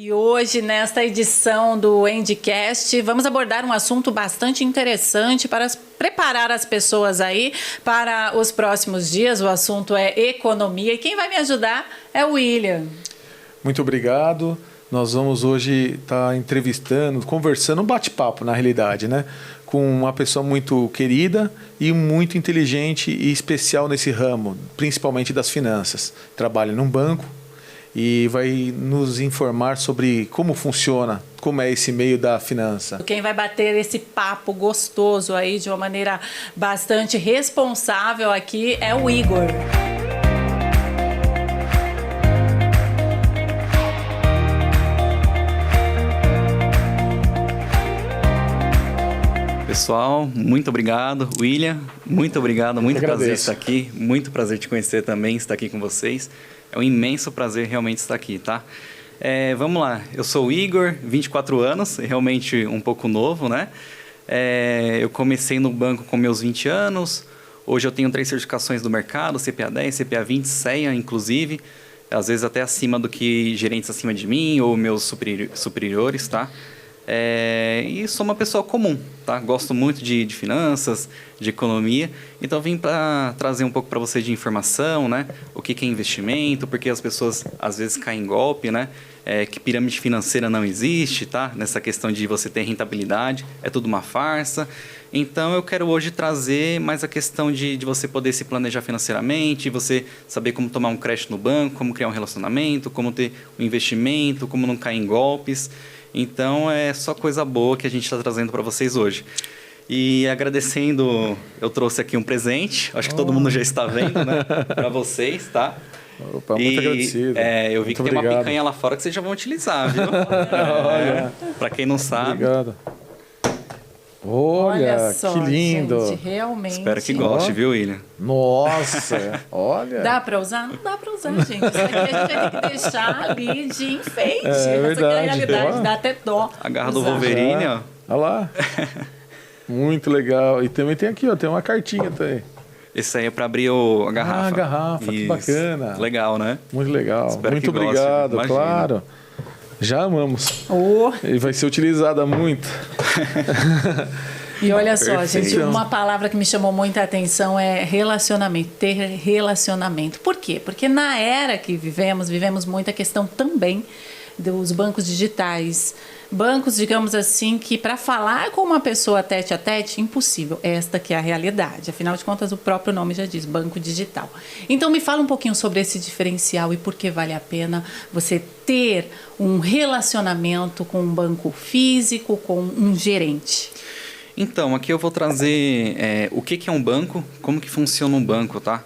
E hoje, nesta edição do Endcast, vamos abordar um assunto bastante interessante para preparar as pessoas aí para os próximos dias. O assunto é economia e quem vai me ajudar é o William. Muito obrigado. Nós vamos hoje estar entrevistando, conversando, um bate-papo na realidade, né? Com uma pessoa muito querida e muito inteligente e especial nesse ramo, principalmente das finanças. Trabalha num banco e vai nos informar sobre como funciona, como é esse meio da finança. Quem vai bater esse papo gostoso aí de uma maneira bastante responsável aqui é o Igor. Pessoal, muito obrigado. William, muito obrigado. Muito prazer estar aqui. Muito prazer te conhecer também, estar aqui com vocês. É um imenso prazer realmente estar aqui, tá? Vamos lá. Eu sou o Igor, 24 anos, realmente um pouco novo, né? Eu comecei no banco com meus 20 anos. Hoje eu tenho 3 certificações do mercado, CPA 10, CPA 20, CEA, inclusive. Às vezes até acima do que gerentes acima de mim ou meus superiores, tá? E sou uma pessoa comum, tá? Gosto muito de finanças, de economia, então vim para trazer um pouco para você de informação, né? O que é investimento, porque as pessoas às vezes caem em golpe, né? Que pirâmide financeira não existe, tá? Nessa questão de você ter rentabilidade, é tudo uma farsa. Então eu quero hoje trazer mais a questão de você poder se planejar financeiramente, você saber como tomar um crédito no banco, como criar um relacionamento, como ter um investimento, como não cair em golpes. Então é só coisa boa que a gente está trazendo para vocês hoje. E agradecendo, eu trouxe aqui um presente, acho que todo mundo já está vendo, né? Para vocês, tá? Opa, muito agradecido. Eu vi muito que tem obrigado. uma picanha lá fora que vocês já vão utilizar, viu? Para quem não sabe. Obrigado. Olha só, que lindo. Gente, realmente. Espero que goste, viu, William? Nossa, olha. Dá para usar? Não dá para usar, gente. Isso aqui a gente vai ter que deixar ali de enfeite. É verdade. Essa aqui é a realidade, dá até dó. A garra do Wolverine, ó. Olha lá. Muito legal. E também tem aqui, ó, tem uma cartinha também. Esse aí é para abrir a garrafa. Ah, a garrafa, que Isso. bacana. Legal, né? Muito legal. Espero muito que goste, obrigado, imagina. claro. Já amamos. Oh. E vai ser utilizada muito. E olha só, Perfeito. gente, uma palavra que me chamou muita atenção é relacionamento, ter relacionamento. Por quê? Porque na era que vivemos muita questão também dos bancos digitais. Bancos, digamos assim, que para falar com uma pessoa tete a tete, impossível. Esta que é a realidade. Afinal de contas, o próprio nome já diz, banco digital. Então, me fala um pouquinho sobre esse diferencial e por que vale a pena você ter um relacionamento com um banco físico, com um gerente. Então, aqui eu vou trazer o que é um banco, como que funciona um banco, tá?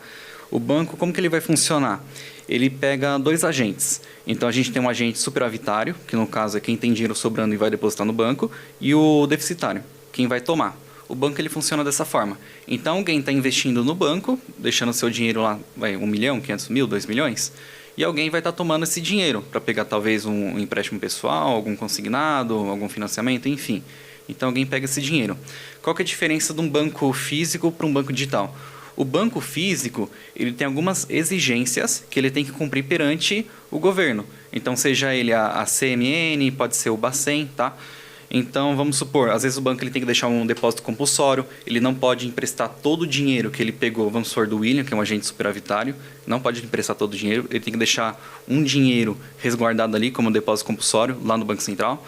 O banco, como que ele vai funcionar? Ele pega 2 agentes. Então, a gente tem um agente superavitário, que no caso é quem tem dinheiro sobrando e vai depositar no banco, e o deficitário, quem vai tomar. O banco ele funciona dessa forma. Então, alguém está investindo no banco, deixando seu dinheiro lá, 1 milhão, 500 mil, 2 milhões, e alguém vai estar tomando esse dinheiro para pegar talvez um empréstimo pessoal, algum consignado, algum financiamento, enfim. Então, alguém pega esse dinheiro. Qual que é a diferença de um banco físico para um banco digital? O banco físico, ele tem algumas exigências que ele tem que cumprir perante o governo. Então, seja ele a CMN, pode ser o Bacen, tá? Então, vamos supor, às vezes o banco ele tem que deixar um depósito compulsório, ele não pode emprestar todo o dinheiro que ele pegou, vamos supor, do William, que é um agente superavitário, não pode emprestar todo o dinheiro, ele tem que deixar um dinheiro resguardado ali como depósito compulsório, lá no Banco Central.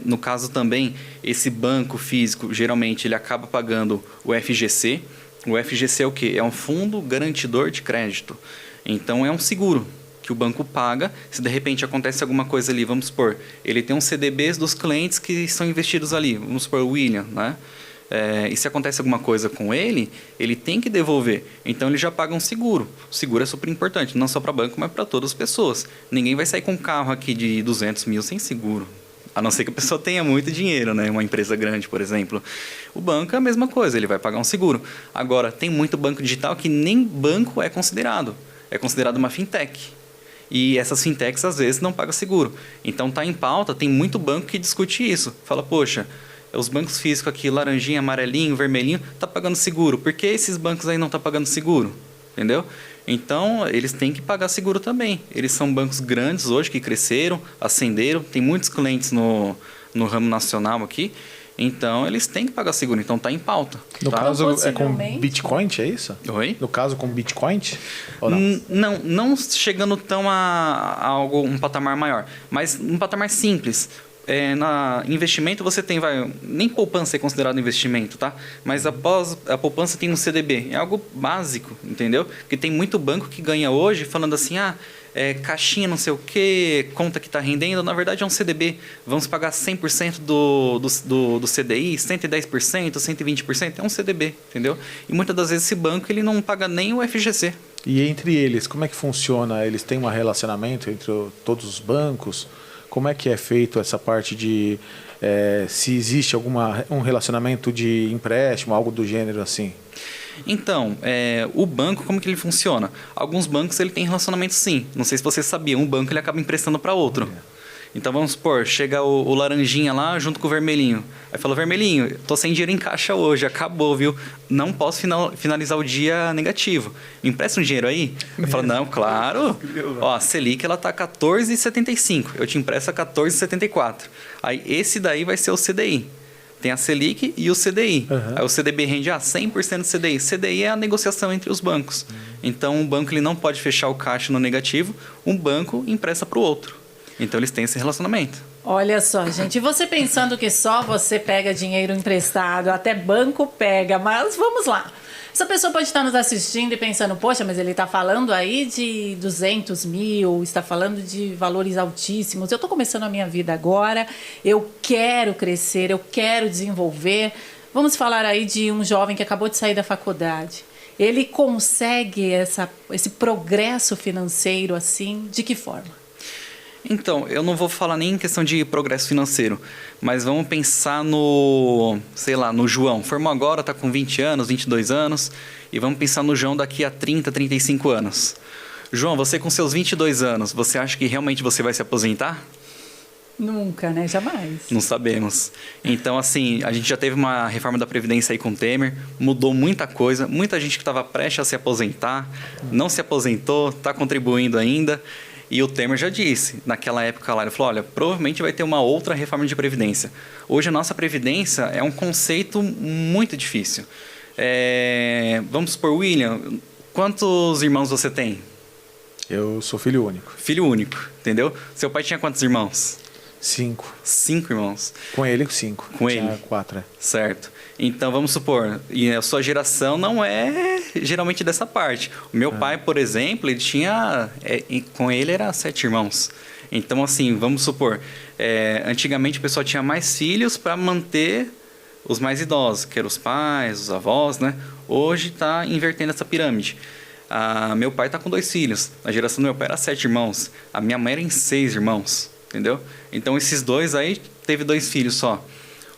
No caso também, esse banco físico, geralmente, ele acaba pagando o FGC. O FGC é o quê? É um fundo garantidor de crédito. Então, é um seguro que o banco paga. Se de repente acontece alguma coisa ali, vamos supor, ele tem uns CDBs dos clientes que estão investidos ali, vamos supor o William, né? E se acontece alguma coisa com ele, ele tem que devolver. Então, ele já paga um seguro. O seguro é super importante, não só para banco, mas para todas as pessoas. Ninguém vai sair com um carro aqui de 200 mil sem seguro. A não ser que a pessoa tenha muito dinheiro, né? Uma empresa grande, por exemplo. O banco é a mesma coisa, ele vai pagar um seguro. Agora, tem muito banco digital que nem banco é considerado. É considerado uma fintech. E essas fintechs, às vezes, não pagam seguro. Então, está em pauta, tem muito banco que discute isso. Fala, poxa, os bancos físicos aqui, laranjinha, amarelinho, vermelhinho, tá pagando seguro. Por que esses bancos aí não estão pagando seguro? Entendeu? Então, eles têm que pagar seguro também. Eles são bancos grandes hoje que cresceram, ascenderam, tem muitos clientes no ramo nacional aqui. Então, eles têm que pagar seguro. Então, está em pauta. No tá? caso, é com Bitcoin, é isso? Oi? No caso, com Bitcoin? Ou não? Não chegando tão a um patamar maior, mas um patamar simples. Na investimento você tem, nem poupança é considerado investimento, tá? Mas após a poupança tem um CDB, é algo básico, entendeu? Porque tem muito banco que ganha hoje falando assim, caixinha não sei o que, conta que está rendendo, na verdade é um CDB, vamos pagar 100% do CDI, 110%, 120%, é um CDB, entendeu? E muitas das vezes esse banco ele não paga nem o FGC. E entre eles, como é que funciona? Eles têm um relacionamento entre todos os bancos? Como é que é feito essa parte de se existe um relacionamento de empréstimo, algo do gênero assim? Então, o banco, como que ele funciona? Alguns bancos ele tem relacionamento sim. Não sei se você sabia, um banco ele acaba emprestando para outro. Então vamos supor, chega o laranjinha lá junto com o vermelhinho. Aí fala, vermelhinho, tô sem dinheiro em caixa hoje, acabou, viu? Não posso finalizar o dia negativo. Me empresta um dinheiro aí? Eu falo, não, claro. Ó, a Selic ela tá 14,75. Eu te empresto a 14,74. Aí esse daí vai ser o CDI. Tem a Selic e o CDI. Aí o CDB rende 100% do CDI. CDI é a negociação entre os bancos. Então, um banco ele não pode fechar o caixa no negativo, um banco empresta para o outro. Então, eles têm esse relacionamento. Olha só, gente, e você pensando que só você pega dinheiro emprestado, até banco pega, mas vamos lá. Essa pessoa pode estar nos assistindo e pensando, poxa, mas ele está falando aí de 200 mil, está falando de valores altíssimos. Eu estou começando a minha vida agora, eu quero crescer, eu quero desenvolver. Vamos falar aí de um jovem que acabou de sair da faculdade. Ele consegue esse progresso financeiro assim, de que forma? Então, eu não vou falar nem em questão de progresso financeiro, mas vamos pensar no João. Formou agora, está com 20 anos, 22 anos, e vamos pensar no João daqui a 30, 35 anos. João, você com seus 22 anos, você acha que realmente você vai se aposentar? Nunca, né? Jamais. Não sabemos. Então, assim, a gente já teve uma reforma da Previdência aí com o Temer, mudou muita coisa, muita gente que estava prestes a se aposentar, não se aposentou, está contribuindo ainda. E o Temer já disse, naquela época lá, ele falou, olha, provavelmente vai ter uma outra reforma de Previdência. Hoje a nossa Previdência é um conceito muito difícil. Vamos supor, William, quantos irmãos você tem? Eu sou filho único. Filho único, entendeu? Seu pai tinha quantos irmãos? 5. 5 irmãos. Com ele, 5. Com tinha ele? 4, Certo. Então, vamos supor, e a sua geração não é geralmente dessa parte. O meu pai, por exemplo, ele tinha... com ele era 7 irmãos. Então, assim, vamos supor, antigamente o pessoal tinha mais filhos para manter os mais idosos, que eram os pais, os avós, né? Hoje está invertendo essa pirâmide. Meu pai está com 2 filhos. A geração do meu pai era 7 irmãos. A minha mãe era em 6 irmãos, entendeu? Então, esses 2 aí, teve 2 filhos só.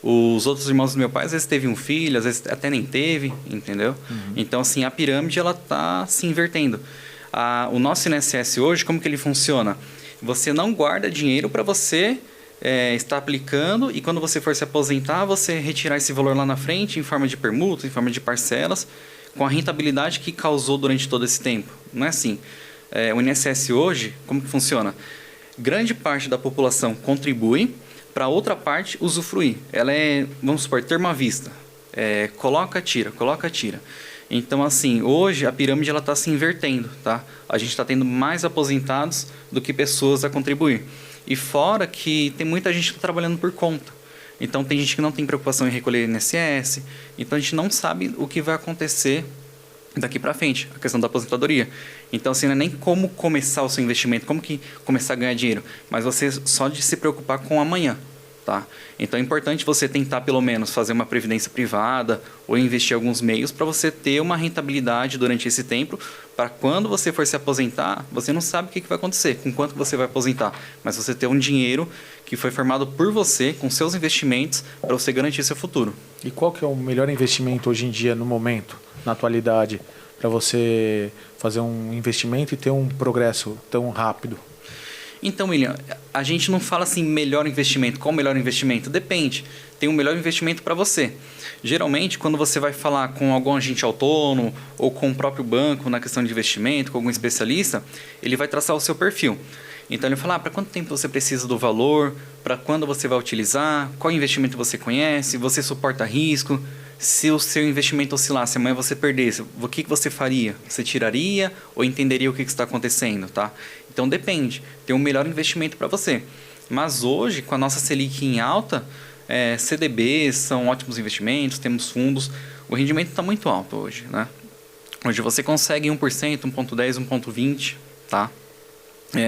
Os outros irmãos do meu pai, às vezes teve um filho, às vezes até nem teve, entendeu? Então, assim, a pirâmide, ela está se invertendo. O nosso INSS hoje, como que ele funciona? Você não guarda dinheiro para você estar aplicando e quando você for se aposentar, você retirar esse valor lá na frente em forma de permuta, em forma de parcelas, com a rentabilidade que causou durante todo esse tempo. Não é assim. O INSS hoje, como que funciona? Grande parte da população contribui para outra parte usufruir. Ela vamos supor, termo à vista. Coloca, tira, coloca, tira. Então, assim, hoje a pirâmide está se invertendo, tá? A gente está tendo mais aposentados do que pessoas a contribuir. E fora que tem muita gente que está trabalhando por conta. Então, tem gente que não tem preocupação em recolher INSS. Então, a gente não sabe o que vai acontecer daqui para frente, a questão da aposentadoria. Então, assim, não é nem como começar o seu investimento, como que começar a ganhar dinheiro, mas você só de se preocupar com o amanhã, tá? Então, é importante você tentar, pelo menos, fazer uma previdência privada ou investir alguns meios para você ter uma rentabilidade durante esse tempo, para quando você for se aposentar, você não sabe o que vai acontecer, com quanto você vai aposentar, mas você ter um dinheiro que foi formado por você, com seus investimentos, para você garantir seu futuro. E qual que é o melhor investimento hoje em dia, no momento, na atualidade, para você fazer um investimento e ter um progresso tão rápido? Então, William, a gente não fala assim melhor investimento. Qual o melhor investimento? Depende. tem o melhor investimento para você. Geralmente, quando você vai falar com algum agente autônomo ou com o próprio banco na questão de investimento, com algum especialista, ele vai traçar o seu perfil. Então, ele fala, para quanto tempo você precisa do valor, para quando você vai utilizar, qual investimento você conhece, você suporta risco, se o seu investimento oscilasse, amanhã você perdesse, o que você faria? Você tiraria ou entenderia o que está acontecendo, tá? Então, depende. Tem um melhor investimento para você. Mas hoje, com a nossa Selic em alta, CDBs são ótimos investimentos, temos fundos. O rendimento está muito alto hoje, né? Hoje você consegue 1%, 1,10%, 1,20%, tá?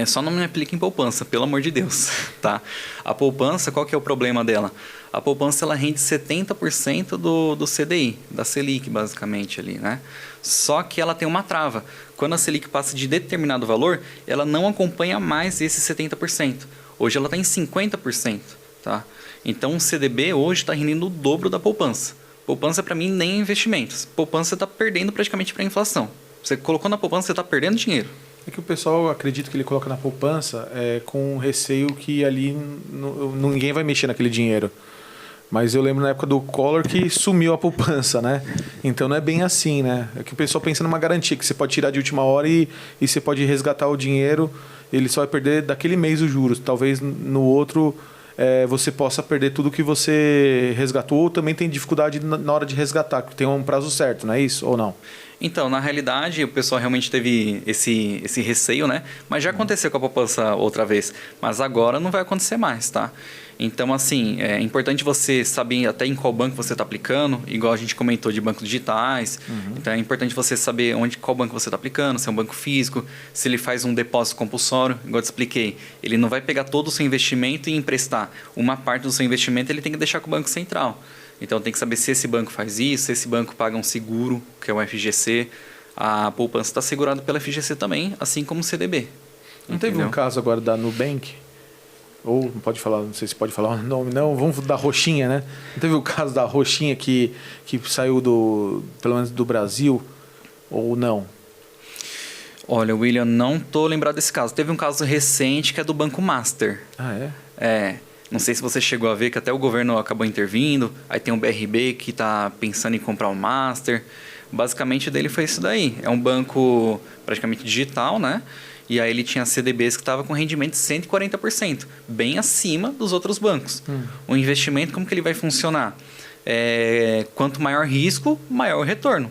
Só não me aplique em poupança, pelo amor de Deus, tá? A poupança, qual que é o problema dela? A poupança, ela rende 70% do CDI, da Selic, basicamente, ali, né? Só que ela tem uma trava. Quando a Selic passa de determinado valor, ela não acompanha mais esse 70%. Hoje ela está em 50%, tá? Então, o CDB hoje está rendendo o dobro da poupança. Poupança, para mim, nem é investimentos. Poupança está perdendo praticamente para a inflação. Você colocou na poupança, você está perdendo dinheiro. É que o pessoal acredita que ele coloca na poupança com receio que ali ninguém vai mexer naquele dinheiro. Mas eu lembro na época do Collor que sumiu a poupança, né? Então não é bem assim, né? É que o pessoal pensa numa garantia, que você pode tirar de última hora e você pode resgatar o dinheiro, ele só vai perder daquele mês os juros. Talvez no outro você possa perder tudo que você resgatou, ou também tem dificuldade na hora de resgatar, que tem um prazo certo, não é isso? Ou não? Então, na realidade, o pessoal realmente teve esse receio, né? Mas já aconteceu com a poupança outra vez. Mas agora não vai acontecer mais, tá? Então, assim, é importante você saber até em qual banco você está aplicando, igual a gente comentou de bancos digitais. Uhum. Então, é importante você saber qual banco você está aplicando, se é um banco físico, se ele faz um depósito compulsório, igual eu te expliquei. Ele não vai pegar todo o seu investimento e emprestar. Uma parte do seu investimento ele tem que deixar com o Banco Central. Então, tem que saber se esse banco faz isso, se esse banco paga um seguro, que é o FGC. A poupança está segurada pela FGC também, assim como o CDB. Não teve um caso agora da Nubank? Ou não pode falar, não sei se pode falar o nome, não, vamos da Roxinha, né? Não teve o caso da Roxinha que saiu pelo menos do Brasil, ou não? Olha, William, não estou lembrado desse caso. Teve um caso recente que é do Banco Master. Ah, é? É. Não sei se você chegou a ver que até o governo acabou intervindo. Aí tem um BRB que está pensando em comprar o Master. Basicamente, o dele foi isso daí. É um banco praticamente digital, né? E aí ele tinha CDBs que estava com rendimento de 140%, bem acima dos outros bancos. O investimento, como que ele vai funcionar? Quanto maior risco, maior o retorno.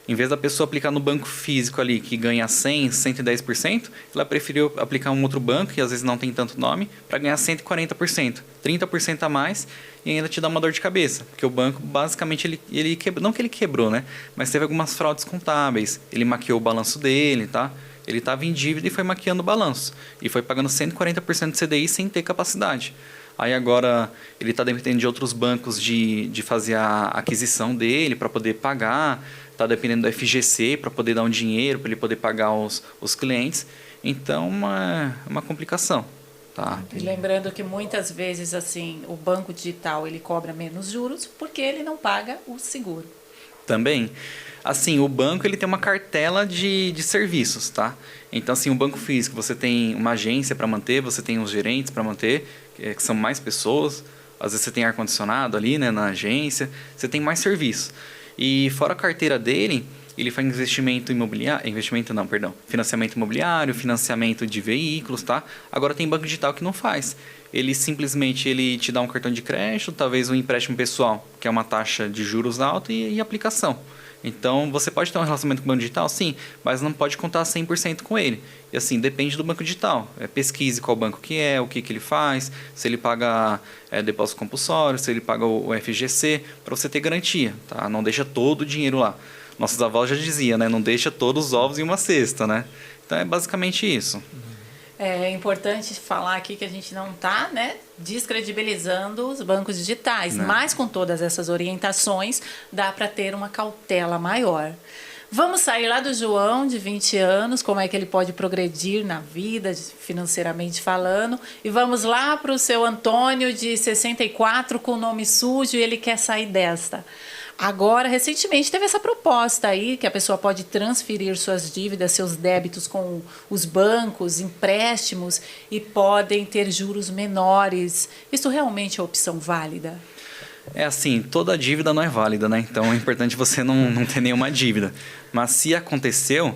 Em vez da pessoa aplicar no banco físico ali, que ganha 100%, 110%, ela preferiu aplicar um outro banco, que às vezes não tem tanto nome, para ganhar 140%, 30% a mais, e ainda te dá uma dor de cabeça. Porque o banco, basicamente, ele quebrou, não que ele quebrou, né? Mas teve algumas fraudes contábeis, ele maquiou o balanço dele, tá? Ele estava em dívida e foi maquiando o balanço. E foi pagando 140% de CDI sem ter capacidade. Aí agora ele está dependendo de outros bancos de fazer a aquisição dele para poder pagar. Está dependendo do FGC para poder dar um dinheiro para ele poder pagar os clientes. Então, uma complicação. Tá? E lembrando que muitas vezes assim, o banco digital ele cobra menos juros porque ele não paga o seguro. Também. Assim, o banco ele tem uma cartela de serviços, tá? Então, assim, o banco físico, você tem uma agência para manter, você tem os gerentes para manter, que são mais pessoas. Às vezes você tem ar-condicionado ali, né, na agência. Você tem mais serviços. E fora a carteira dele, ele faz financiamento imobiliário, financiamento de veículos, tá? Agora tem banco digital que não faz. Ele simplesmente te dá um cartão de crédito, talvez um empréstimo pessoal, que é uma taxa de juros alta e aplicação. Então, você pode ter um relacionamento com o banco digital, sim, mas não pode contar 100% com ele. E assim, depende do banco digital. Pesquise qual banco que é, o que ele faz, se ele paga depósito compulsório, se ele paga o FGC, para você ter garantia, tá? Não deixa todo o dinheiro lá. Nossos avós já diziam, né? Não deixa todos os ovos em uma cesta, né? Então, é basicamente isso. É importante falar aqui que a gente não está, né, descredibilizando os bancos digitais, mas com todas essas orientações dá para ter uma cautela maior. Vamos sair lá do João, de 20 anos, como é que ele pode progredir na vida, financeiramente falando, e vamos lá para o seu Antônio, de 64, com o nome sujo, e ele quer sair desta. Agora, recentemente, teve essa proposta aí que a pessoa pode transferir suas dívidas, seus débitos com os bancos, empréstimos, e podem ter juros menores. Isso realmente é opção válida? É assim, toda dívida não é válida, né? Então é importante você não ter nenhuma dívida. Mas se aconteceu,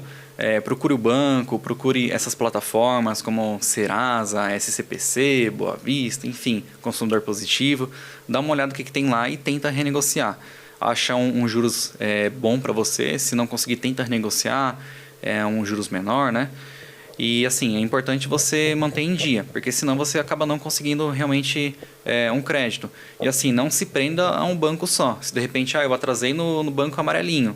procure o banco, procure essas plataformas como Serasa, SCPC, Boa Vista, enfim, Consumidor Positivo. Dá uma olhada no que tem lá e tenta renegociar. Acha um juros bom para você. Se não conseguir, tenta renegociar um juros menor, né? E assim, é importante você manter em dia, porque senão você acaba não conseguindo realmente um crédito. E assim, não se prenda a um banco só. Se de repente, eu atrasei no banco amarelinho,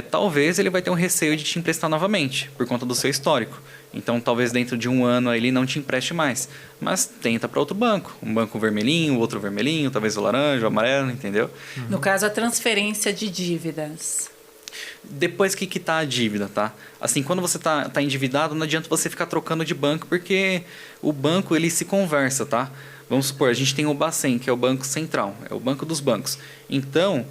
talvez ele vai ter um receio de te emprestar novamente, por conta do seu histórico. Então, talvez dentro de um ano ele não te empreste mais. Mas tenta para outro banco. Um banco vermelhinho, outro vermelhinho, talvez o laranja, o amarelo, entendeu? No caso, a transferência de dívidas. Depois que quitar a dívida, tá? Assim, quando você tá endividado, não adianta você ficar trocando de banco, porque o banco, ele se conversa, tá? Vamos supor, a gente tem o Bacen, que é o Banco Central, é o banco dos bancos. Então,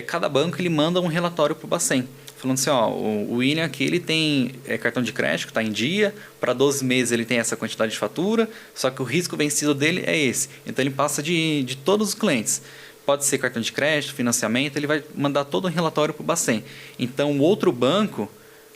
cada banco, ele manda um relatório pro Bacen, falando assim, o William aqui, ele tem cartão de crédito, está em dia, para 12 meses ele tem essa quantidade de fatura, só que o risco vencido dele é esse. Então, ele passa de todos os clientes. Pode ser cartão de crédito, financiamento, ele vai mandar todo um relatório para o Bacen. Então, o outro banco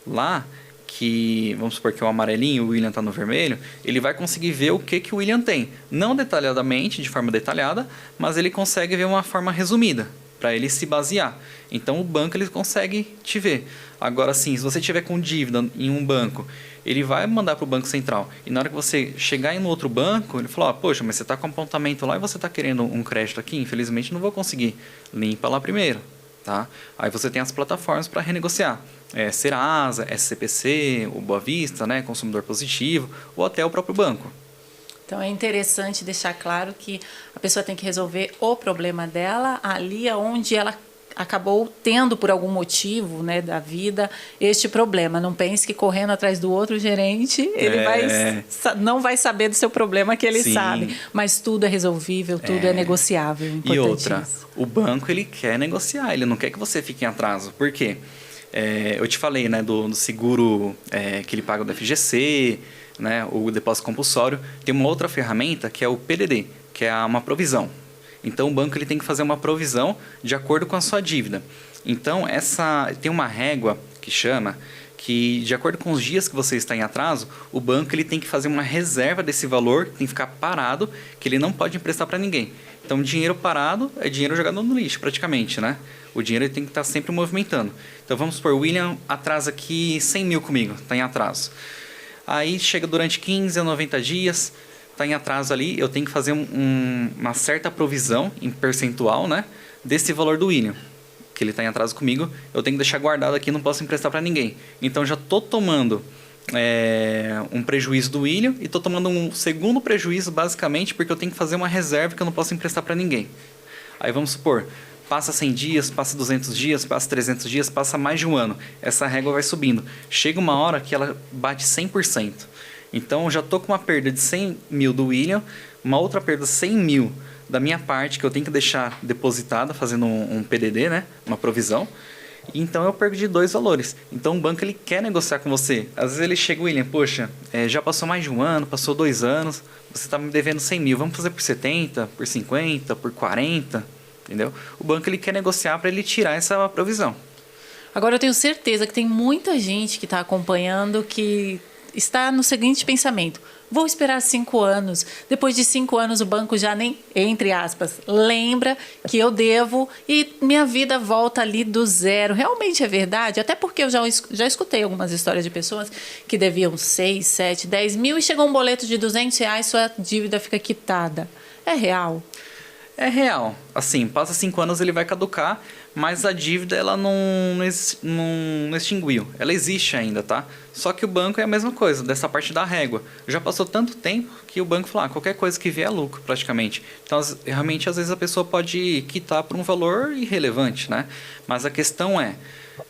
lá, que vamos supor que é o amarelinho, o William está no vermelho, ele vai conseguir ver o que o William tem. Não detalhadamente, de forma detalhada, mas ele consegue ver uma forma resumida, para ele se basear. Então, o banco ele consegue te ver. Agora, sim, se você tiver com dívida em um banco, ele vai mandar para o Banco Central. E na hora que você chegar em um outro banco, ele falou, poxa, mas você está com apontamento lá e você está querendo um crédito aqui? Infelizmente, não vou conseguir. Limpa lá primeiro. Tá? Aí você tem as plataformas para renegociar. Serasa, SCPC, o Boa Vista, né? Consumidor Positivo, ou até o próprio banco. Então, é interessante deixar claro que a pessoa tem que resolver o problema dela ali onde ela acabou tendo, por algum motivo, né, da vida, este problema. Não pense que correndo atrás do outro gerente, ele não vai saber do seu problema, que ele sabe. Mas tudo é resolvível, tudo é negociável. E outra, o banco ele quer negociar, ele não quer que você fique em atraso. Por quê? Eu te falei, né, do seguro que ele paga do FGC, né, o depósito compulsório. Tem uma outra ferramenta que é o PDD, que é uma provisão. Então, o banco ele tem que fazer uma provisão de acordo com a sua dívida. Então, tem uma régua que chama que, de acordo com os dias que você está em atraso, o banco ele tem que fazer uma reserva desse valor, tem que ficar parado, que ele não pode emprestar para ninguém. Então, dinheiro parado é dinheiro jogado no lixo, praticamente, né? O dinheiro ele tem que estar sempre movimentando. Então, vamos supor, o William atrasa aqui 100 mil comigo, está em atraso. Aí, chega durante 15 a 90 dias... está em atraso ali, eu tenho que fazer uma certa provisão em percentual, né, desse valor do William, que ele está em atraso comigo, eu tenho que deixar guardado aqui, não posso emprestar para ninguém. Então, já estou tomando um prejuízo do William e estou tomando um segundo prejuízo, basicamente, porque eu tenho que fazer uma reserva que eu não posso emprestar para ninguém. Aí, vamos supor, passa 100 dias, passa 200 dias, passa 300 dias, passa mais de um ano. Essa régua vai subindo. Chega uma hora que ela bate 100%. Então, eu já estou com uma perda de 100 mil do William, uma outra perda de 100 mil da minha parte, que eu tenho que deixar depositada, fazendo um PDD, né? Uma provisão. Então, eu perco de dois valores. Então, o banco ele quer negociar com você. Às vezes, ele chega, William, poxa, já passou mais de um ano, passou 2 anos, você está me devendo 100 mil, vamos fazer por 70, por 50, por 40, entendeu? O banco ele quer negociar para ele tirar essa provisão. Agora, eu tenho certeza que tem muita gente que está acompanhando que está no seguinte pensamento: vou esperar 5 anos. Depois de 5 anos, o banco já nem, entre aspas, lembra que eu devo e minha vida volta ali do zero. Realmente é verdade? Até porque eu já escutei algumas histórias de pessoas que deviam 6, 7, 10 mil e chegou um boleto de R$200, sua dívida fica quitada. É real? É real. Assim, passa 5 anos, ele vai caducar, mas a dívida ela não extinguiu. Ela existe ainda, tá? Só que o banco é a mesma coisa, dessa parte da régua. Já passou tanto tempo que o banco falou, qualquer coisa que vier é lucro, praticamente. Então, realmente, às vezes a pessoa pode quitar por um valor irrelevante, né? Mas a questão é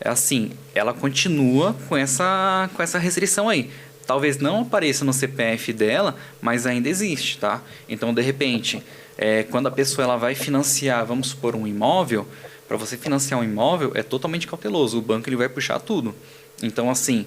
assim, ela continua com essa restrição aí. Talvez não apareça no CPF dela, mas ainda existe, tá? Então, de repente, quando a pessoa ela vai financiar, vamos supor, um imóvel, para você financiar um imóvel é totalmente cauteloso. O banco ele vai puxar tudo. Então, assim,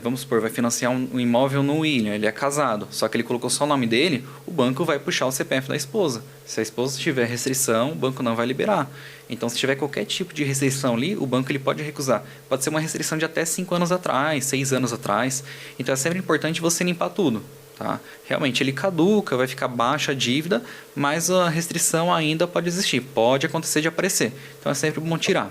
vamos supor, vai financiar um imóvel no William, ele é casado, só que ele colocou só o nome dele, o banco vai puxar o CPF da esposa. Se a esposa tiver restrição, o banco não vai liberar. Então, se tiver qualquer tipo de restrição ali, o banco ele pode recusar. Pode ser uma restrição de até 5 anos atrás, 6 anos atrás. Então, é sempre importante você limpar tudo. Tá? Realmente, ele caduca, vai ficar baixa a dívida, mas a restrição ainda pode existir, pode acontecer de aparecer. Então, é sempre bom tirar.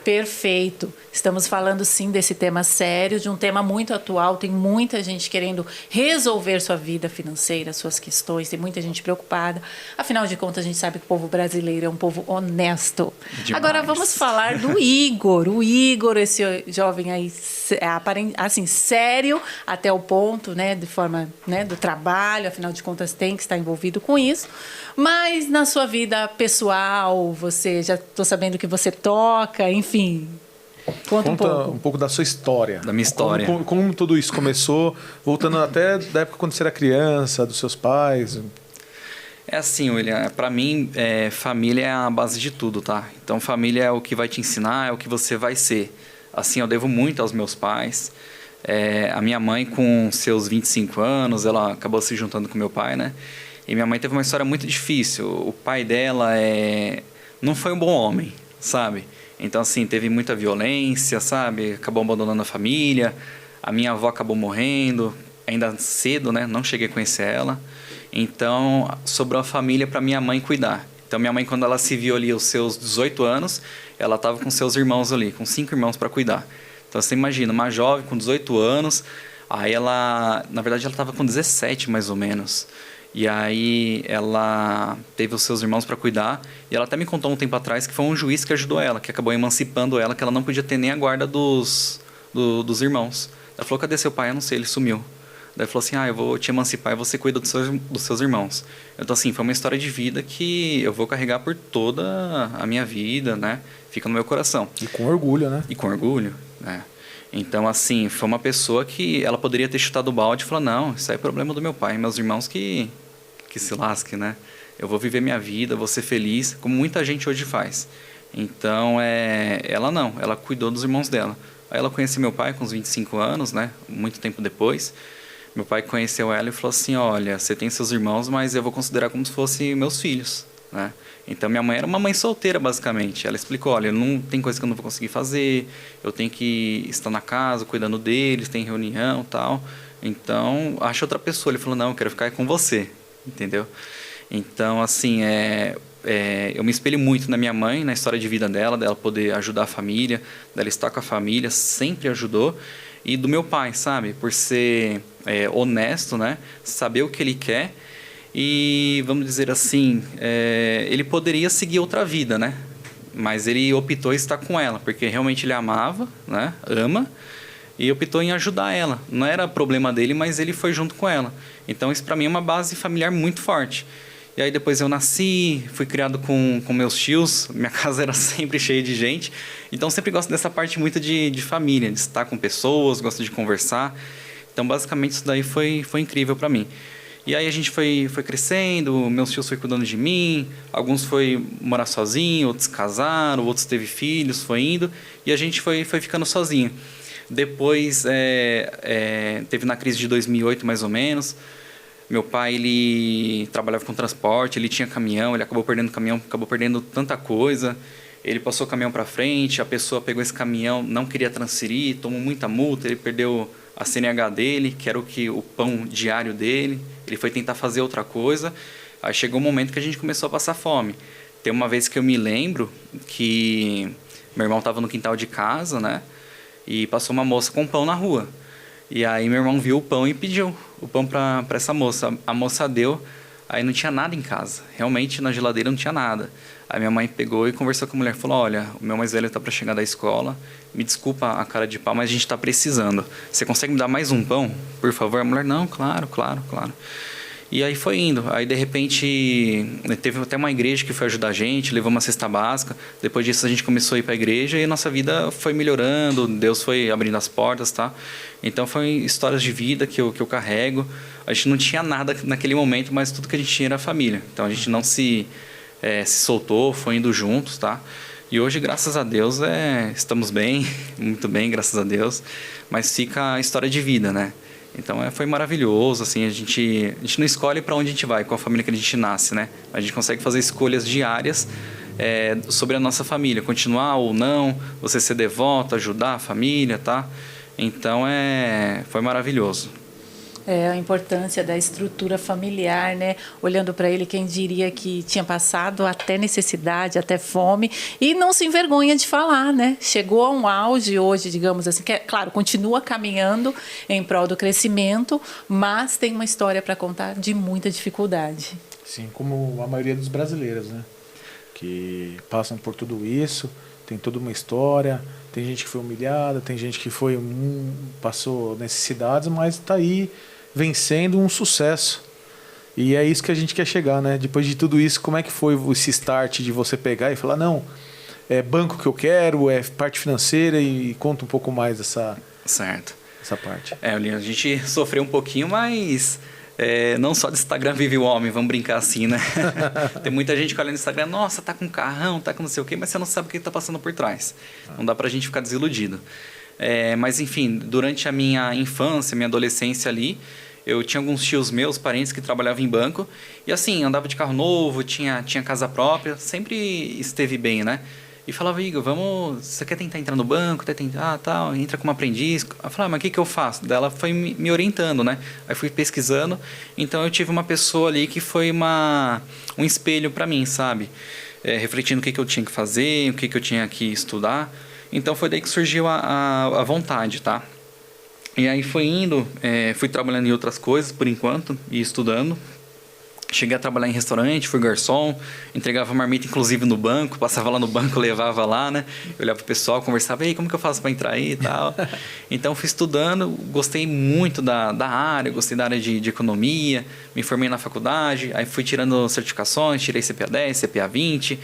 Perfeito. Estamos falando sim desse tema sério, de um tema muito atual. Tem muita gente querendo resolver sua vida financeira, suas questões, tem muita gente preocupada. Afinal de contas, a gente sabe que o povo brasileiro é um povo honesto. Demais. Agora vamos falar do Igor. O Igor, esse jovem aí, assim, sério até o ponto, né, de forma, né, do trabalho, afinal de contas tem que estar envolvido com isso. Mas na sua vida pessoal, você já estou sabendo que você toca, enfim. Conta um pouco da sua história. Da minha história. Como tudo isso começou, voltando até da época quando você era criança, dos seus pais. É assim, William, para mim, família é a base de tudo, tá? Então, família é o que vai te ensinar, é o que você vai ser. Assim, eu devo muito aos meus pais. A minha mãe, com seus 25 anos, ela acabou se juntando com meu pai, né? E minha mãe teve uma história muito difícil. O pai dela não foi um bom homem, sabe? Então, assim, teve muita violência, sabe? Acabou abandonando a família. A minha avó acabou morrendo, ainda cedo, né? Não cheguei a conhecer ela. Então, sobrou a família para minha mãe cuidar. Então, minha mãe, quando ela se viu ali aos seus 18 anos, ela estava com seus irmãos ali, com 5 irmãos para cuidar. Então, você imagina, uma jovem com 18 anos, aí ela... Na verdade, ela estava com 17, mais ou menos. E aí ela teve os seus irmãos para cuidar. E ela até me contou um tempo atrás que foi um juiz que ajudou ela, que acabou emancipando ela, que ela não podia ter nem a guarda dos irmãos. Ela falou, cadê seu pai? Eu não sei, ele sumiu. Daí falou assim, eu vou te emancipar e você cuida dos seus irmãos. Então, assim, foi uma história de vida que eu vou carregar por toda a minha vida, né? Fica no meu coração. E com orgulho, né? E com orgulho, né? Então, assim, foi uma pessoa que ela poderia ter chutado o balde e falado, não, isso aí é problema do meu pai, meus irmãos que se lasquem, né? Eu vou viver minha vida, vou ser feliz, como muita gente hoje faz. Então, ela não, ela cuidou dos irmãos dela. Aí ela conheceu meu pai com uns 25 anos, né? Muito tempo depois. Meu pai conheceu ela e falou assim, olha, você tem seus irmãos, mas eu vou considerar como se fossem meus filhos, né? Então, minha mãe era uma mãe solteira, basicamente. Ela explicou, olha, não tem coisa que eu não vou conseguir fazer, eu tenho que estar na casa, cuidando deles, tem reunião e tal. Então, acha outra pessoa. Ele falou, não, eu quero ficar com você, entendeu? Então, assim, eu me espelho muito na minha mãe, na história de vida dela poder ajudar a família, dela estar com a família, sempre ajudou. E do meu pai, sabe? Por ser honesto, né? Saber o que ele quer. E, vamos dizer assim, ele poderia seguir outra vida, né? Mas ele optou em estar com ela, porque realmente ele amava, né? Ama, e optou em ajudar ela. Não era problema dele, mas ele foi junto com ela. Então, isso para mim é uma base familiar muito forte. E aí depois eu nasci, fui criado com meus tios, minha casa era sempre cheia de gente. Então, sempre gosto dessa parte muito de família, de estar com pessoas, gosto de conversar. Então, basicamente, isso daí foi incrível para mim. E aí a gente foi crescendo, meus tios foram cuidando de mim, alguns foi morar sozinho, outros casaram, outros teve filhos, foi indo, e a gente foi ficando sozinho. Depois, teve na crise de 2008, mais ou menos, meu pai, ele trabalhava com transporte, ele tinha caminhão, ele acabou perdendo caminhão, acabou perdendo tanta coisa, ele passou o caminhão para frente, a pessoa pegou esse caminhão, não queria transferir, tomou muita multa, ele perdeu a CNH dele, que era o pão diário dele. Ele foi tentar fazer outra coisa. Aí chegou um momento que a gente começou a passar fome. Tem uma vez que eu me lembro que meu irmão estava no quintal de casa, né? E passou uma moça com pão na rua. E aí meu irmão viu o pão e pediu o pão para essa moça. A moça deu, aí não tinha nada em casa. Realmente na geladeira não tinha nada. Aí minha mãe pegou e conversou com a mulher. Falou, olha, o meu mais velho está para chegar da escola. Me desculpa a cara de pau, mas a gente está precisando. Você consegue me dar mais um pão, por favor? A mulher, não, claro. E aí foi indo. Aí, de repente, teve até uma igreja que foi ajudar a gente, levou uma cesta básica. Depois disso, a gente começou a ir para a igreja e a nossa vida foi melhorando. Deus foi abrindo as portas, tá? Então, foi histórias de vida que eu carrego. A gente não tinha nada naquele momento, mas tudo que a gente tinha era a família. Então, a gente não se soltou, foi indo juntos, tá? E hoje, graças a Deus, estamos bem, muito bem, graças a Deus. Mas fica a história de vida, né? Então foi maravilhoso, assim, a gente não escolhe para onde a gente vai, qual a família que a gente nasce, né? A gente consegue fazer escolhas diárias sobre a nossa família, continuar ou não, você ser devoto, ajudar a família, tá? Então foi maravilhoso. A importância da estrutura familiar, né? Olhando para ele, quem diria que tinha passado até necessidade, até fome, e não se envergonha de falar, né? Chegou a um auge hoje, digamos assim, que claro, continua caminhando em prol do crescimento, mas tem uma história para contar de muita dificuldade. Sim, como a maioria dos brasileiros, né? Que passam por tudo isso, tem toda uma história, tem gente que foi humilhada, tem gente que passou necessidades, mas está aí vencendo um sucesso. E é isso que a gente quer chegar, né? Depois de tudo isso, como é que foi esse start de você pegar e falar, não, é banco que eu quero, é parte financeira, e conta um pouco mais essa parte. A gente sofreu um pouquinho, mas não só de Instagram vive o homem, vamos brincar assim, né? Tem muita gente que olha no Instagram, nossa, tá com carrão, tá com não sei o quê, mas você não sabe o que tá passando por trás. Não dá pra gente ficar desiludido. Mas enfim, durante a minha infância, minha adolescência ali, eu tinha alguns tios meus, parentes que trabalhavam em banco, e assim, andava de carro novo, tinha casa própria, sempre esteve bem, né? E falava, Igor, você quer tentar entrar no banco? Tal, entra como aprendiz. Eu falava, mas o que eu faço? Daí ela foi me orientando, né? Aí fui pesquisando, então eu tive uma pessoa ali que foi um espelho para mim, sabe? Refletindo o que eu tinha que fazer, o que eu tinha que estudar. Então foi daí que surgiu a vontade, tá? E aí foi indo, fui trabalhando em outras coisas por enquanto e estudando. Cheguei a trabalhar em restaurante, fui garçom, entregava marmita inclusive no banco, passava lá no banco, levava lá, né? Eu olhava pro pessoal, conversava, como que eu faço para entrar aí e tal. Então fui estudando, gostei muito da área, gostei da área de economia, me formei na faculdade, aí fui tirando certificações, tirei CPA 10, CPA 20,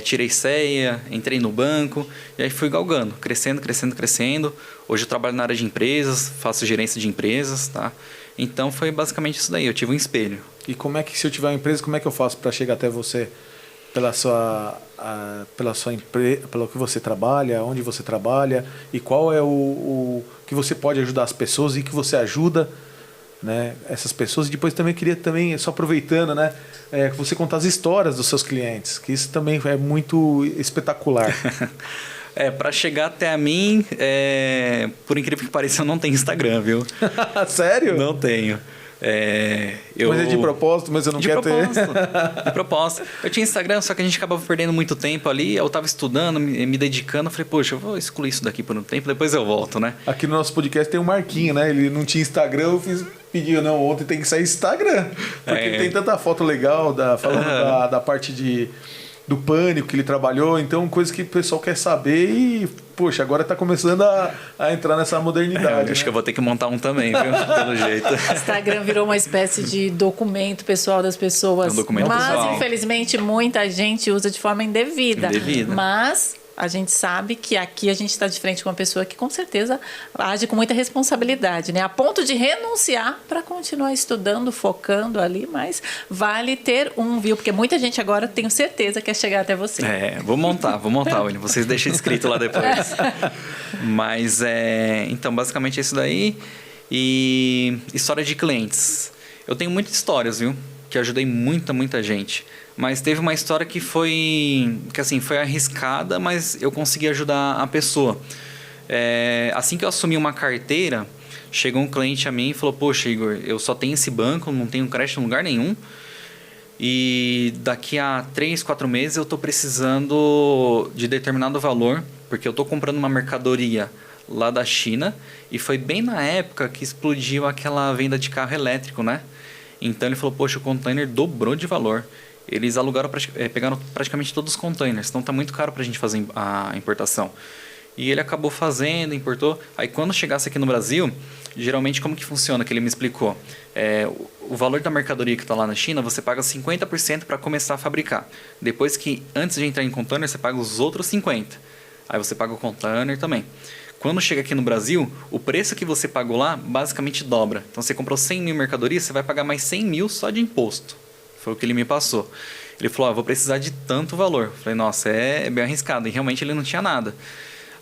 tirei CEA, entrei no banco, e aí fui galgando, crescendo. Hoje eu trabalho na área de empresas, faço gerência de empresas, tá? Então foi basicamente isso daí, eu tive um espelho. E como é que, se eu tiver uma empresa, como é que eu faço para chegar até você? Pelo que você trabalha, onde você trabalha, e qual é o que você pode ajudar as pessoas e que você ajuda, né, essas pessoas. E depois também queria, só aproveitando, né, que você contar as histórias dos seus clientes, que isso também é muito espetacular. Para chegar até a mim, por incrível que pareça, eu não tenho Instagram, viu? Sério? Não tenho. Mas é de propósito, mas eu não quero ter. De propósito. Eu tinha Instagram, só que a gente acabava perdendo muito tempo ali. Eu estava estudando, me dedicando. Eu falei, poxa, eu vou excluir isso daqui por um tempo, depois eu volto, né? Aqui no nosso podcast tem um Marquinho, né? Ele não tinha Instagram, eu pedi, não, ontem tem que sair Instagram. Porque tem tanta foto legal, falando da parte do pânico que ele trabalhou, então coisa que o pessoal quer saber e, poxa, agora está começando a entrar nessa modernidade. Acho que eu vou ter que montar um também, viu? Pelo jeito. Instagram virou uma espécie de documento pessoal das pessoas. Mas, infelizmente, muita gente usa de forma indevida. Mas a gente sabe que aqui a gente está de frente com uma pessoa que com certeza age com muita responsabilidade, né? A ponto de renunciar para continuar estudando, focando ali, mas vale ter viu? Porque muita gente agora, tenho certeza, quer chegar até você. Vou montar, William. Vocês deixem escrito lá depois. Mas, então, basicamente é isso daí. E história de clientes. Eu tenho muitas histórias, viu? Que ajudei muita gente. Mas teve uma história que foi arriscada, mas eu consegui ajudar a pessoa. Assim que eu assumi uma carteira, chegou um cliente a mim e falou, poxa, Igor, eu só tenho esse banco, não tenho crédito em lugar nenhum. E daqui a 3, 4 meses eu estou precisando de determinado valor, porque eu estou comprando uma mercadoria lá da China, e foi bem na época que explodiu aquela venda de carro elétrico, né? Então ele falou, poxa, o container dobrou de valor. Eles alugaram, pegaram praticamente todos os containers, então está muito caro para a gente fazer a importação. E ele acabou fazendo, importou. Aí quando chegasse aqui no Brasil, geralmente como que funciona, que ele me explicou. O valor da mercadoria que está lá na China, você paga 50% para começar a fabricar. Depois que, antes de entrar em container, você paga os outros 50%. Aí você paga o container também. Quando chega aqui no Brasil, o preço que você pagou lá basicamente dobra. Então você comprou 100 mil mercadorias, você vai pagar mais 100 mil só de imposto. Foi o que ele me passou. Ele falou, vou precisar de tanto valor. Eu falei, nossa, é bem arriscado. E realmente ele não tinha nada.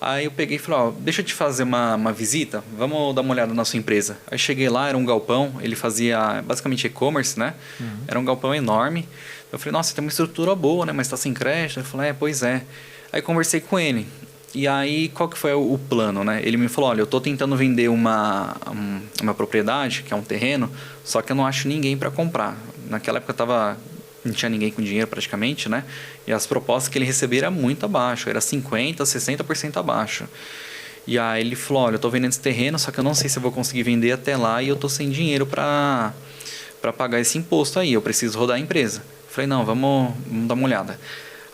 Aí eu peguei e falei, deixa eu te fazer uma visita, vamos dar uma olhada na sua empresa. Aí cheguei lá, era um galpão, ele fazia basicamente e-commerce, né? Era um galpão enorme. Eu falei, nossa, tem uma estrutura boa, né? Mas tá sem crédito. Ele falou, pois é. Aí conversei com ele. E aí, qual que foi o plano, né? Ele me falou, olha, eu tô tentando vender uma propriedade, que é um terreno, só que eu não acho ninguém para comprar. Naquela época não tinha ninguém com dinheiro praticamente, né? E as propostas que ele recebia eram muito abaixo, era 50%, 60% abaixo. E aí ele falou, olha, eu tô vendendo esse terreno, só que eu não sei se eu vou conseguir vender até lá e eu tô sem dinheiro para pagar esse imposto aí, eu preciso rodar a empresa. Eu falei, não, vamos dar uma olhada.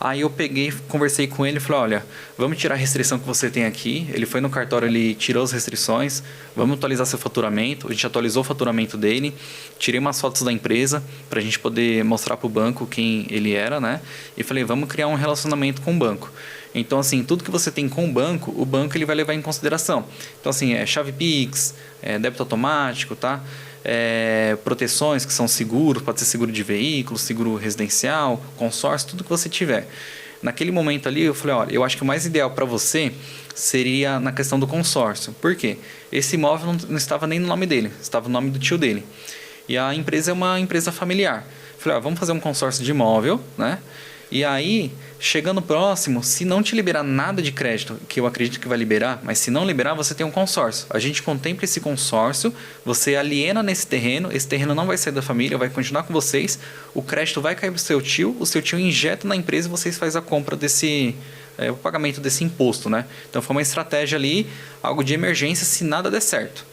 Aí eu peguei, conversei com ele e falei, olha, vamos tirar a restrição que você tem aqui. Ele foi no cartório, ele tirou as restrições, vamos atualizar seu faturamento. A gente atualizou o faturamento dele, tirei umas fotos da empresa para a gente poder mostrar para o banco quem ele era, né? E falei, vamos criar um relacionamento com o banco. Então, assim, tudo que você tem com o banco ele vai levar em consideração. Então, assim, chave Pix, débito automático, tá? Proteções que são seguros, pode ser seguro de veículo, seguro residencial, consórcio, tudo que você tiver. Naquele momento ali, eu falei, olha, eu acho que o mais ideal para você seria na questão do consórcio. Por quê? Esse imóvel não estava nem no nome dele, estava no nome do tio dele. E a empresa é uma empresa familiar. Eu falei, vamos fazer um consórcio de imóvel, né? E aí, chegando próximo, se não te liberar nada de crédito, que eu acredito que vai liberar, mas se não liberar, você tem um consórcio. A gente contempla esse consórcio, você aliena nesse terreno, esse terreno não vai sair da família, vai continuar com vocês, o crédito vai cair para o seu tio injeta na empresa e vocês fazem a compra o pagamento desse imposto, né? Então foi uma estratégia ali, algo de emergência se nada der certo.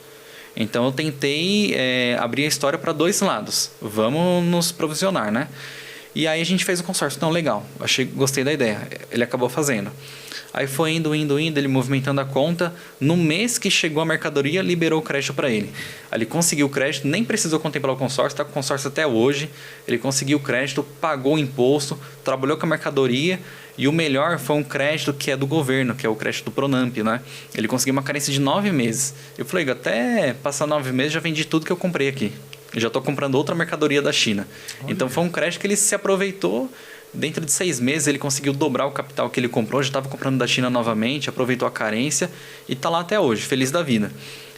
Então eu tentei abrir a história para dois lados. Vamos nos provisionar, né? E aí a gente fez o consórcio. Não, legal. Gostei da ideia. Ele acabou fazendo. Aí foi indo, ele movimentando a conta. No mês que chegou a mercadoria, liberou o crédito para ele. Aí ele conseguiu o crédito, nem precisou contemplar o consórcio, está com o consórcio até hoje. Ele conseguiu o crédito, pagou o imposto, trabalhou com a mercadoria. E o melhor foi um crédito que é do governo, que é o crédito do Pronamp, né? Ele conseguiu uma carência de 9 meses. Eu falei, até passar 9 meses já vendi tudo que eu comprei aqui. Eu já estou comprando outra mercadoria da China. Olha. Então foi um crédito que ele se aproveitou. Dentro de 6 meses ele conseguiu dobrar o capital que ele comprou. Já estava comprando da China novamente, aproveitou a carência e está lá até hoje, feliz da vida.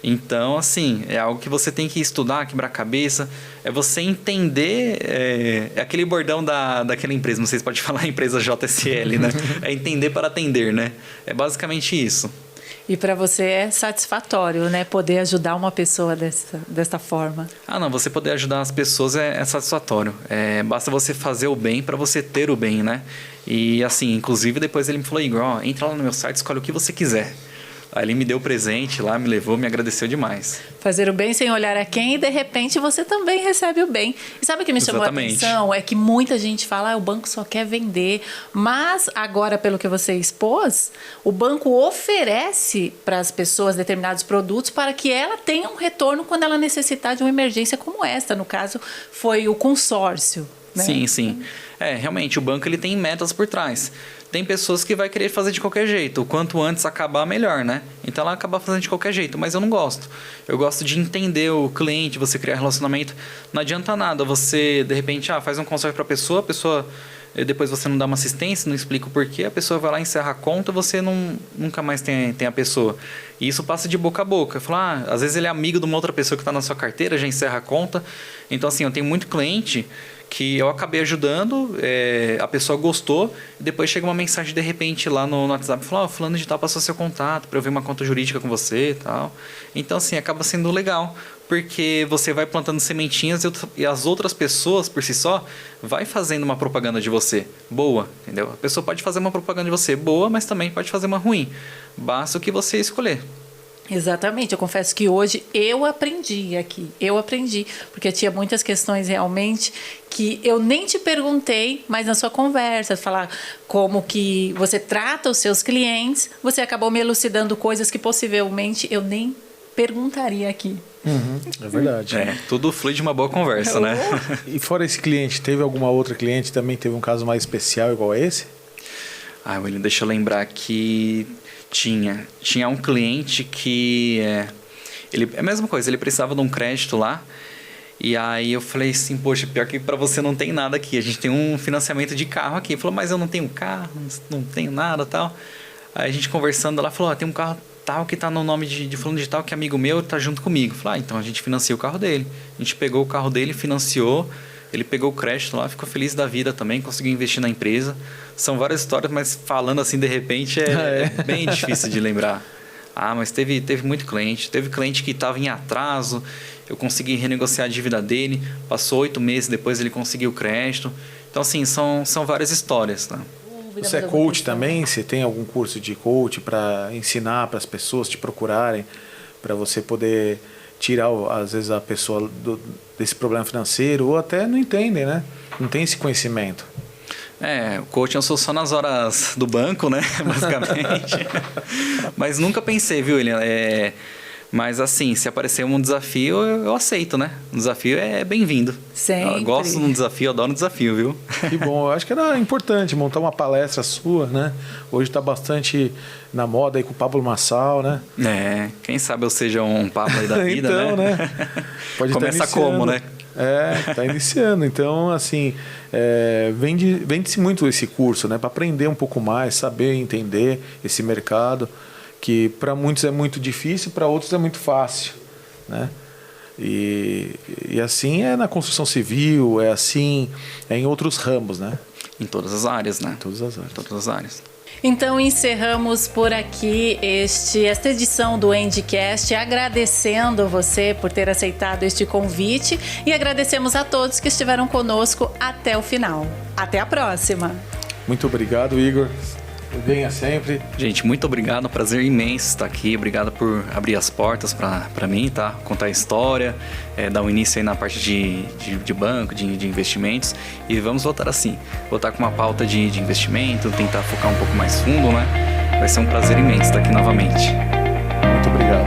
Então, assim, é algo que você tem que estudar, quebrar a cabeça. É você entender... É aquele bordão daquela empresa. Não sei se pode falar a empresa JSL, né? É entender para atender, né? É basicamente isso. E para você é satisfatório, né? Poder ajudar uma pessoa desta forma. Não. Você poder ajudar as pessoas é satisfatório. Basta você fazer o bem para você ter o bem, né? E assim, inclusive depois ele me falou, Igor, entra lá no meu site, escolhe o que você quiser. Aí ele me deu presente lá, me levou, me agradeceu demais. Fazer o bem sem olhar a quem e de repente você também recebe o bem. E sabe o que me chamou a atenção? É que muita gente fala, o banco só quer vender. Mas agora, pelo que você expôs, o banco oferece para as pessoas determinados produtos para que ela tenha um retorno quando ela necessitar de uma emergência como esta. No caso, foi o consórcio. Né? Sim. Realmente, o banco ele tem metas por trás. Tem pessoas que vai querer fazer de qualquer jeito. O quanto antes acabar, melhor, né? Então, ela acaba fazendo de qualquer jeito. Mas eu não gosto. Eu gosto de entender o cliente, você criar relacionamento. Não adianta nada você, de repente, faz um consórcio para a pessoa depois você não dá uma assistência, não explica o porquê, a pessoa vai lá, encerra a conta, você nunca mais tem a pessoa. E isso passa de boca a boca. Fala, às vezes ele é amigo de uma outra pessoa que está na sua carteira, já encerra a conta. Então, assim, eu tenho muito cliente que eu acabei ajudando, a pessoa gostou, e depois chega uma mensagem de repente lá no WhatsApp, fala, fulano de tal passou seu contato para eu ver uma conta jurídica com você e tal. Então, assim, acaba sendo legal, porque você vai plantando sementinhas e as outras pessoas, por si só, vai fazendo uma propaganda de você boa, entendeu? A pessoa pode fazer uma propaganda de você boa, mas também pode fazer uma ruim. Basta o que você escolher. Exatamente, eu confesso que hoje eu aprendi, porque tinha muitas questões realmente que eu nem te perguntei, mas na sua conversa, falar como que você trata os seus clientes, você acabou me elucidando coisas que possivelmente eu nem perguntaria aqui. É verdade. Tudo flui de uma boa conversa, né? E fora esse cliente, teve alguma outra cliente que também teve um caso mais especial igual a esse? William, deixa eu lembrar que tinha um cliente que... É a mesma coisa, ele precisava de um crédito lá E aí eu falei assim, poxa, pior que para você não tem nada aqui. A gente tem um financiamento de carro aqui. Ele falou, mas eu não tenho carro, não tenho nada, tal. Aí a gente conversando, ela falou, tem um carro tal que tá no nome de fulano de tal, que é amigo meu, tá junto comigo. Eu falei, então a gente financia o carro dele. A gente pegou o carro dele, financiou, ele pegou o crédito lá, ficou feliz da vida também, conseguiu investir na empresa. São várias histórias, mas falando assim de repente é bem difícil de lembrar. Mas teve muito cliente. Teve cliente que estava em atraso, eu consegui renegociar a dívida dele, passou 8 meses, depois ele conseguiu o crédito. Então, assim, são várias histórias, né? Você é coach também? Você tem algum curso de coach para ensinar para as pessoas te procurarem, para você poder tirar, às vezes, a pessoa desse problema financeiro, ou até não entendem, né? Não tem esse conhecimento. O coaching eu sou só nas horas do banco, né? Basicamente. Mas nunca pensei, viu, William? Mas assim, se aparecer um desafio, eu aceito, né? Um desafio é bem-vindo. Sempre. Eu gosto de um desafio, adoro um desafio, viu? Que bom. Eu acho que era importante montar uma palestra sua, né? Hoje está bastante na moda aí com o Pablo Marçal, né? Quem sabe eu seja um Pablo aí da vida, então, né? Pode começar como, né? Tá iniciando. Então, assim, vende-se muito esse curso, né? Para aprender um pouco mais, saber entender esse mercado, que para muitos é muito difícil, para outros é muito fácil, né? E assim é na construção civil, é assim em outros ramos, né? Em todas as áreas, né? Todas as áreas. Todas as áreas. Então encerramos por aqui esta edição do Endcast, agradecendo você por ter aceitado este convite e agradecemos a todos que estiveram conosco até o final. Até a próxima! Muito obrigado, Igor. Venha sempre. Gente, muito obrigado, prazer imenso estar aqui. Obrigado por abrir as portas para mim, tá? Contar a história, dar um início aí na parte de banco, de investimentos. E vamos voltar assim, voltar com uma pauta de investimento, tentar focar um pouco mais fundo, né? Vai ser um prazer imenso estar aqui novamente. Muito obrigado.